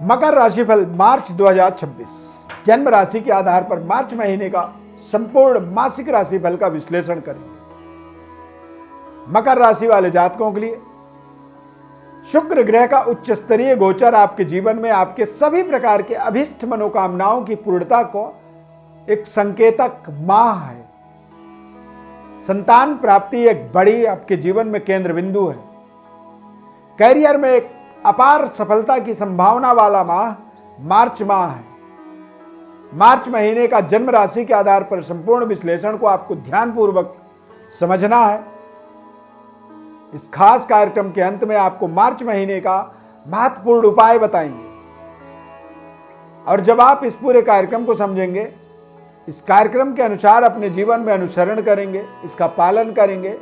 मकर राशिफल मार्च 2026 जन्म राशि के आधार पर मार्च महीने का संपूर्ण मासिक राशिफल का विश्लेषण करेंगे। मकर राशि वाले जातकों के लिए शुक्र ग्रह का उच्च स्तरीय गोचर आपके जीवन में आपके सभी प्रकार के अभिष्ट मनोकामनाओं की पूर्णता को एक संकेतक माह है। संतान प्राप्ति एक बड़ी आपके जीवन में केंद्र बिंदु है। कैरियर में एक अपार सफलता की संभावना वाला माह मार्च माह है। मार्च महीने का जन्म राशि के आधार पर संपूर्ण विश्लेषण को आपको ध्यानपूर्वक समझना है। इस खास कार्यक्रम के अंत में आपको मार्च महीने का महत्वपूर्ण उपाय बताएंगे और जब आप इस पूरे कार्यक्रम को समझेंगे, इस कार्यक्रम के अनुसार अपने जीवन में अनुसरण करेंगे, इसका पालन करेंगे,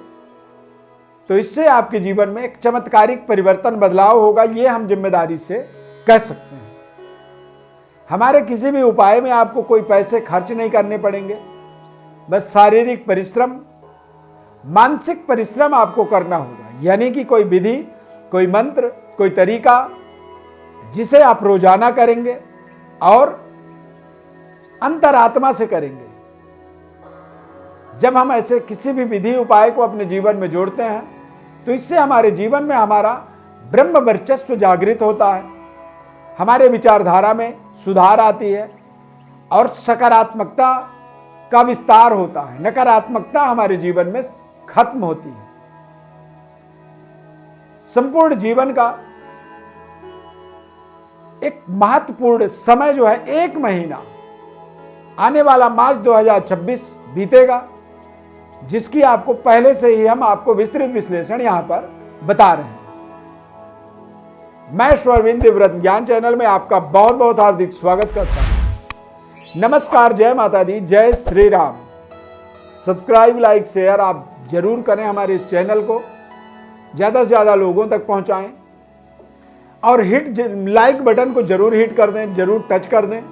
तो इससे आपके जीवन में एक चमत्कारिक परिवर्तन बदलाव होगा। ये हम जिम्मेदारी से कह सकते हैं। हमारे किसी भी उपाय में आपको कोई पैसे खर्च नहीं करने पड़ेंगे। बस शारीरिक परिश्रम, मानसिक परिश्रम आपको करना होगा। यानी कि कोई विधि, कोई मंत्र, कोई तरीका जिसे आप रोजाना करेंगे और अंतरात्मा से करेंगे। जब हम ऐसे किसी भी विधि उपाय को अपने जीवन में जोड़ते हैं तो इससे हमारे जीवन में हमारा ब्रह्म वर्चस्व जागृत होता है, हमारे विचारधारा में सुधार आती है और सकारात्मकता का विस्तार होता है। नकारात्मकता हमारे जीवन में खत्म होती है। संपूर्ण जीवन का एक महत्वपूर्ण समय जो है, एक महीना आने वाला मार्च 2026 बीतेगा, जिसकी आपको पहले से ही हम आपको विस्तृत विश्लेषण यहां पर बता रहे हैं। मैं स्वरविंद व्रत ज्ञान चैनल में आपका बहुत बहुत हार्दिक स्वागत करता हूं। नमस्कार, जय माता दी, जय Shri Ram. Subscribe, like, share आप जरूर करें। हमारे इस चैनल को ज्यादा से ज्यादा लोगों तक पहुंचाएं और लाइक बटन को जरूर हिट कर दें, जरूर टच कर दें,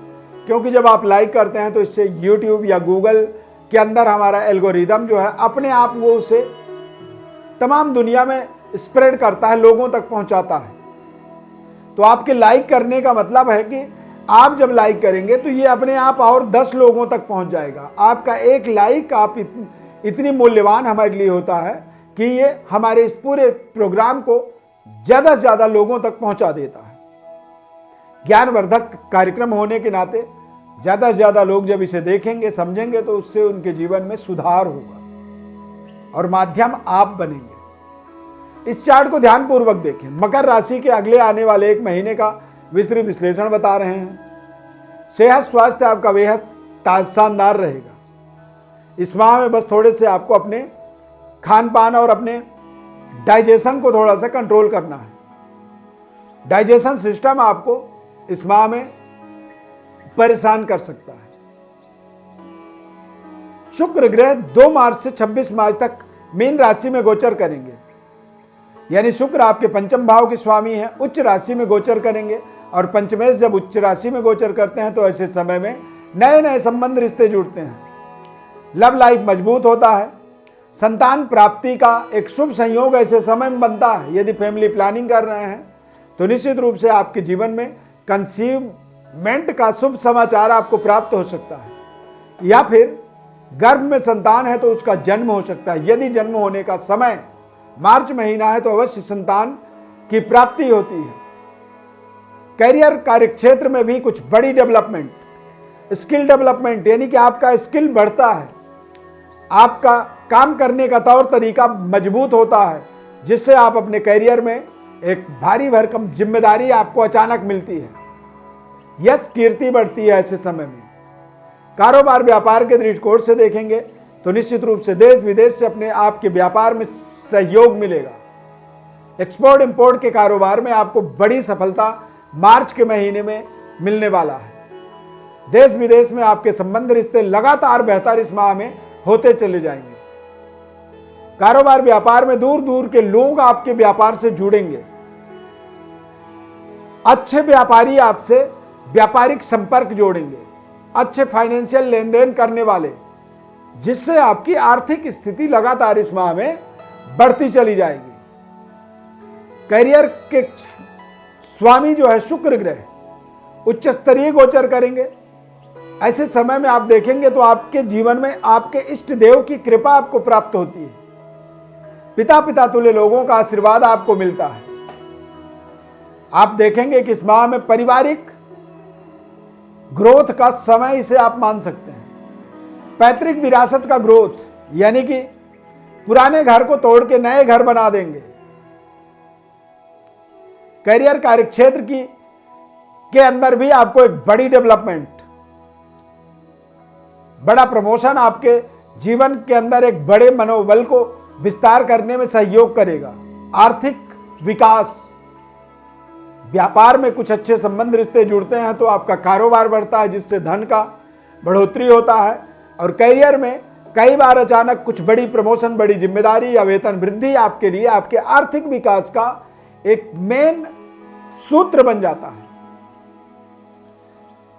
क्योंकि जब आप लाइक करते हैं तो इससे यूट्यूब या गूगल के अंदर हमारा एल्गोरिदम जो है अपने आप वो उसे तमाम दुनिया में स्प्रेड करता है, लोगों तक पहुंचाता है। तो आपके लाइक करने का मतलब है कि आप जब लाइक करेंगे तो ये अपने आप और 10 लोगों तक पहुंच जाएगा। आपका एक लाइक आप इतनी मूल्यवान हमारे लिए होता है कि ये हमारे इस पूरे प्रोग्राम को ज्यादा से ज्यादा लोगों तक पहुंचा देता है। ज्ञानवर्धक कार्यक्रम होने के नाते ज्यादा से ज्यादा लोग जब इसे देखेंगे, समझेंगे, तो उससे उनके जीवन में सुधार होगा और माध्यम आप बनेंगे। इस चार्ट को ध्यानपूर्वक देखें। मकर राशि के अगले आने वाले एक महीने का विस्तृत विश्लेषण बता रहे हैं। सेहत स्वास्थ्य आपका बेहद शानदार रहेगा। इस माह में बस थोड़े से आपको अपने खान पान और अपने डाइजेशन को थोड़ा सा कंट्रोल करना है। डाइजेशन सिस्टम आपको इस माह में परेशान कर सकता है। शुक्र ग्रह 2 मार्च से 26 मार्च तक मीन राशि में गोचर करेंगे। यानी शुक्र आपके पंचम भाव के स्वामी हैं, उच्च राशि में गोचर करेंगे। और पंचमेश जब उच्च राशि में गोचर करते हैं तो ऐसे समय में नए नए संबंध, रिश्ते जुड़ते हैं। लव लाइफ मजबूत होता है। संतान प्राप्ति का एक शुभ संयोग ऐसे समय में बनता है। यदि फैमिली प्लानिंग कर रहे हैं तो निश्चित रूप से आपके जीवन में कंसीवमेंट का शुभ समाचार आपको प्राप्त हो सकता है, या फिर गर्भ में संतान है तो उसका जन्म हो सकता है। यदि जन्म होने का समय मार्च महीना है तो अवश्य संतान की प्राप्ति होती है। करियर कार्यक्षेत्र में भी कुछ बड़ी डेवलपमेंट, स्किल डेवलपमेंट, यानी कि आपका स्किल बढ़ता है, आपका काम करने का तौर तरीका मजबूत होता है, जिससे आप अपने करियर में एक भारी भरकम जिम्मेदारी आपको अचानक मिलती है। यश कीर्ति बढ़ती है। ऐसे समय में कारोबार व्यापार के दृष्टिकोण से देखेंगे तो निश्चित रूप से देश विदेश से अपने आपके व्यापार में सहयोग मिलेगा। एक्सपोर्ट इंपोर्ट के कारोबार में आपको बड़ी सफलता मार्च के महीने में मिलने वाला है। देश विदेश में आपके संबंध, रिश्ते लगातार बेहतर इस माह में होते चले जाएंगे। कारोबार व्यापार में दूर दूर के लोग आपके व्यापार से जुड़ेंगे। अच्छे व्यापारी आपसे व्यापारिक संपर्क जोड़ेंगे, अच्छे फाइनेंशियल लेन देन करने वाले, जिससे आपकी आर्थिक स्थिति लगातार इस माह में बढ़ती चली जाएगी। करियर के स्वामी जो है शुक्र ग्रह, उच्च स्तरीय गोचर करेंगे। ऐसे समय में आप देखेंगे तो आपके जीवन में आपके इष्ट देव की कृपा आपको प्राप्त होती है। पिता तुल्य लोगों का आशीर्वाद आपको मिलता है। आप देखेंगे कि इस माह में पारिवारिक ग्रोथ का समय इसे आप मान सकते हैं। पैतृक विरासत का ग्रोथ, यानी कि पुराने घर को तोड़ के नए घर बना देंगे। करियर कार्यक्षेत्र के अंदर भी आपको एक बड़ी डेवलपमेंट, बड़ा प्रमोशन आपके जीवन के अंदर एक बड़े मनोबल को विस्तार करने में सहयोग करेगा। आर्थिक विकास, व्यापार में कुछ अच्छे संबंध रिश्ते जुड़ते हैं तो आपका कारोबार बढ़ता है, जिससे धन का बढ़ोतरी होता है। और करियर में कई बार अचानक कुछ बड़ी प्रमोशन, बड़ी जिम्मेदारी या वेतन वृद्धि आपके लिए आपके आर्थिक विकास का एक मेन सूत्र बन जाता है।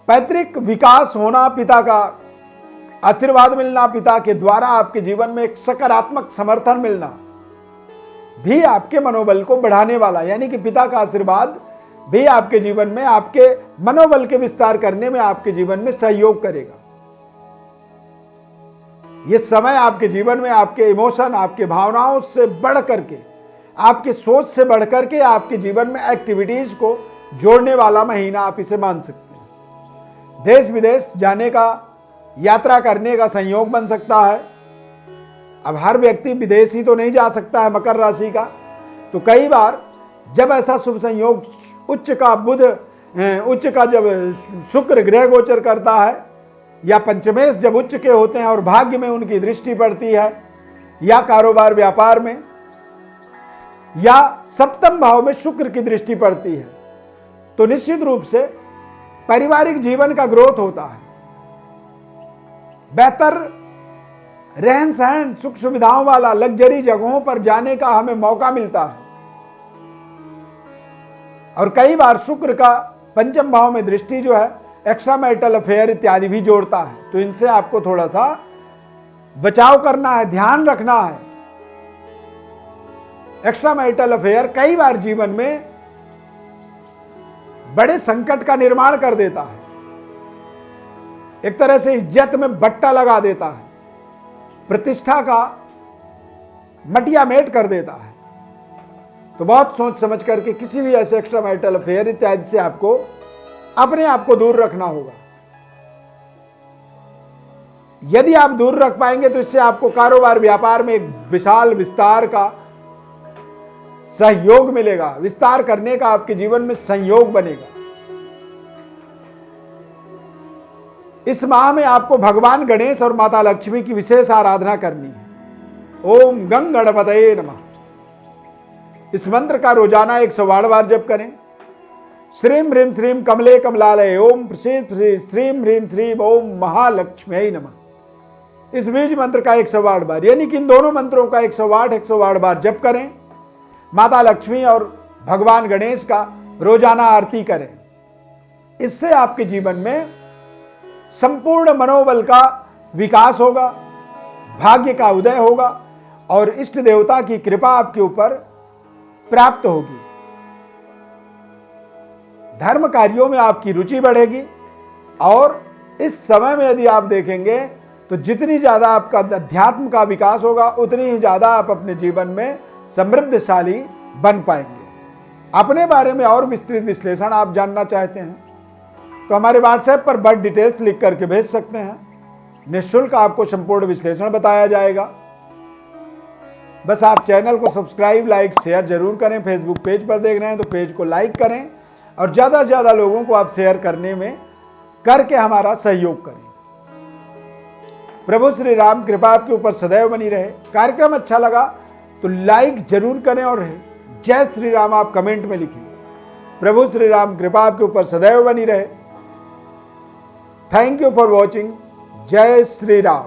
पैतृक विकास होना, पिता का आशीर्वाद मिलना, पिता के द्वारा आपके जीवन में एक सकारात्मक समर्थन मिलना भी आपके मनोबल को बढ़ाने वाला, यानी कि पिता का आशीर्वाद भी आपके जीवन में आपके मनोबल के विस्तार करने में आपके जीवन में सहयोग करेगा। यह समय आपके जीवन में आपके इमोशन, आपके भावनाओं से बढ़ करके, आपकी सोच से बढ़ करके आपके जीवन में एक्टिविटीज को जोड़ने वाला महीना आप इसे मान सकते हैं। देश विदेश जाने का, यात्रा करने का संयोग बन सकता है। अब हर व्यक्ति विदेश ही तो नहीं जा सकता है मकर राशि का, तो कई बार जब ऐसा शुभ संयोग उच्च का जब शुक्र ग्रह गोचर करता है, या पंचमेश जब उच्च के होते हैं और भाग्य में उनकी दृष्टि पड़ती है, या कारोबार व्यापार में, या सप्तम भाव में शुक्र की दृष्टि पड़ती है, तो निश्चित रूप से पारिवारिक जीवन का ग्रोथ होता है। बेहतर रहन सहन, सुख सुविधाओं वाला लग्जरी जगहों पर जाने का हमें मौका मिलता है। और कई बार शुक्र का पंचम भाव में दृष्टि जो है एक्स्ट्रा मैरिटल अफेयर इत्यादि भी जोड़ता है, तो इनसे आपको थोड़ा सा बचाव करना है, ध्यान रखना है। एक्स्ट्रा मैरिटल अफेयर कई बार जीवन में बड़े संकट का निर्माण कर देता है, एक तरह से इज्जत में बट्टा लगा देता है, प्रतिष्ठा का मटिया मेट कर देता है। तो बहुत सोच समझ करके किसी भी ऐसे एक्स्ट्रा मैरिटल अफेयर इत्यादि से आपको अपने आप को दूर रखना होगा। यदि आप दूर रख पाएंगे तो इससे आपको कारोबार व्यापार में एक विशाल विस्तार का सहयोग मिलेगा, विस्तार करने का आपके जीवन में संयोग बनेगा। इस माह में आपको भगवान गणेश और माता लक्ष्मी की विशेष आराधना करनी है। ओम गंग गणपतये नमः। इस मंत्र का रोजाना 108 बार जप करें। श्रीम ह्रीम श्रीम कमले कमलालय ओम प्रसीद श्रीम ह्रीम श्रीम ओम महालक्ष्मी नमः। इस बीज मंत्र का 108 बार, यानी कि इन दोनों मंत्रों का 108 बार जप करें। माता लक्ष्मी और भगवान गणेश का रोजाना आरती करें। इससे आपके जीवन में संपूर्ण मनोबल का विकास होगा, भाग्य का उदय होगा और इष्ट देवता की कृपा आपके ऊपर प्राप्त होगी। धर्म कार्यों में आपकी रुचि बढ़ेगी और इस समय में यदि आप देखेंगे तो जितनी ज्यादा आपका अध्यात्म का विकास होगा उतनी ही ज्यादा आप अपने जीवन में समृद्धशाली बन पाएंगे। अपने बारे में और विस्तृत विश्लेषण आप जानना चाहते हैं तो हमारे व्हाट्सएप पर बर्थ डिटेल्स लिख करके भेज सकते हैं। निःशुल्क आपको संपूर्ण विश्लेषण बताया जाएगा। बस आप चैनल को सब्सक्राइब, लाइक, शेयर जरूर करें। फेसबुक पेज पर देख रहे हैं तो पेज को लाइक करें और ज्यादा से ज्यादा लोगों को आप शेयर करने में करके हमारा सहयोग करें। प्रभु श्री राम कृपा आपके ऊपर सदैव बनी रहे। कार्यक्रम अच्छा लगा तो लाइक जरूर करें और जय श्री राम आप कमेंट में लिखें। प्रभु श्री राम कृपा आपके ऊपर सदैव बनी रहे। Thank you for watching. जय श्री राम।